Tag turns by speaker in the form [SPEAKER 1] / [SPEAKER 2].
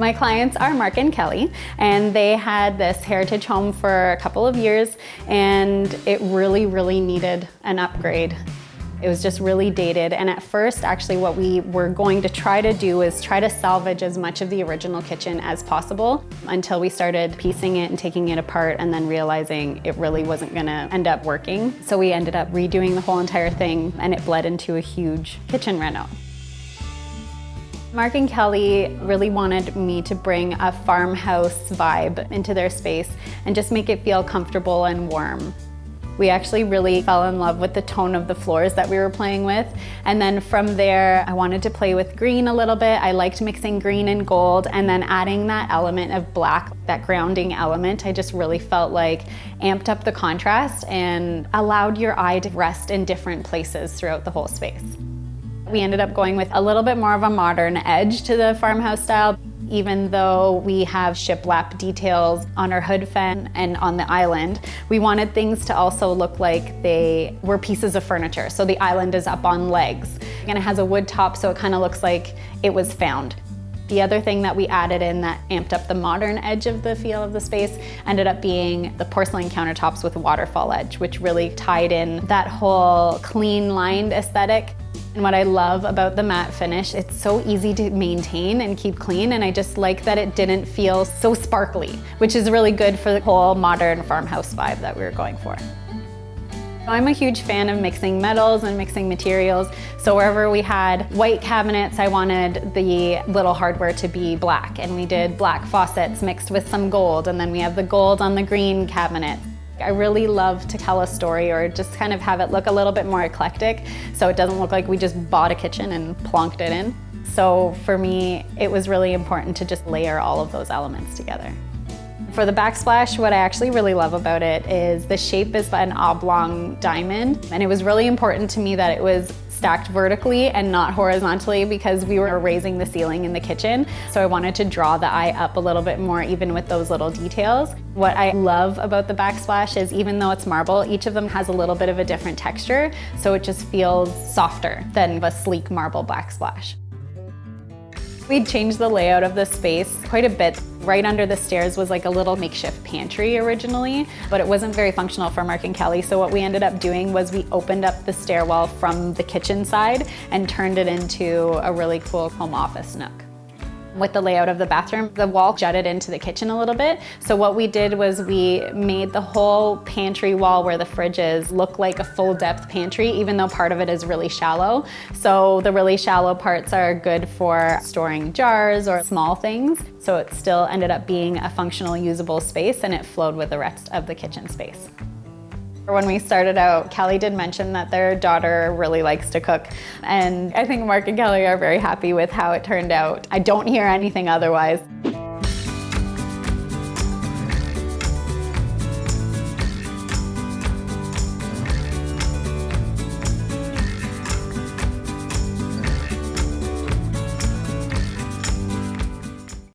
[SPEAKER 1] My clients are Mark and Kelly, and they had this heritage home for a couple of years, and it really needed an upgrade. It was just really dated, and at first, actually, what we were going to try to do is try to salvage as much of the original kitchen as possible until we started piecing it and taking it apart and then realizing it really wasn't gonna end up working. So we ended up redoing the whole entire thing, and it bled into a huge kitchen reno. Mark and Kelly really wanted me to bring a farmhouse vibe into their space and just make it feel comfortable and warm. We actually really fell in love with the tone of the floors that we were playing with. And then from there, I wanted to play with green a little bit. I liked mixing green and gold, and then adding that element of black, that grounding element, I just really felt like amped up the contrast and allowed your eye to rest in different places throughout the whole space. We ended up going with a little bit more of a modern edge to the farmhouse style. Even though we have shiplap details on our hood fan and on the island, we wanted things to also look like they were pieces of furniture. So the island is up on legs, and it has a wood top, so it kind of looks like it was found. The other thing that we added in that amped up the modern edge of the feel of the space ended up being the porcelain countertops with a waterfall edge, which really tied in that whole clean lined aesthetic. And what I love about the matte finish, it's so easy to maintain and keep clean, and I just like that it didn't feel so sparkly, which is really good for the whole modern farmhouse vibe that we were going for. I'm a huge fan of mixing metals and mixing materials, so wherever we had white cabinets, I wanted the little hardware to be black, and we did black faucets mixed with some gold, and then we have the gold on the green cabinet. I really love to tell a story or just kind of have it look a little bit more eclectic, so it doesn't look like we just bought a kitchen and plonked it in. So for me, it was really important to just layer all of those elements together. For the Backsplash, what I actually really love about it is the shape is an oblong diamond, and it was really important to me that it was stacked vertically and not horizontally because we were raising the ceiling in the kitchen. So I wanted to draw the eye up a little bit more even with those little details. What I love about the Backsplash is even though it's marble, each of them has a little bit of a different texture, so it just feels softer than a sleek marble Backsplash. We changed the layout of the space quite a bit. Right under the stairs was like a little makeshift pantry originally, but it wasn't very functional for Mark and Kelly. So what we ended up doing was we opened up the stairwell from the kitchen side and turned it into a really cool home office nook. With the layout of the bathroom, the wall jutted into the kitchen a little bit. So what we did was we made the whole pantry wall where the fridge is look like a full depth pantry, even though part of it is really shallow. So the really shallow parts are good for storing jars or small things. So it still ended up being a functional, usable space, and it flowed with the rest of the kitchen space. When we started out, Kelly did mention that their daughter really likes to cook, and I think Mark and Kelly are very happy with how it turned out. I don't hear anything otherwise.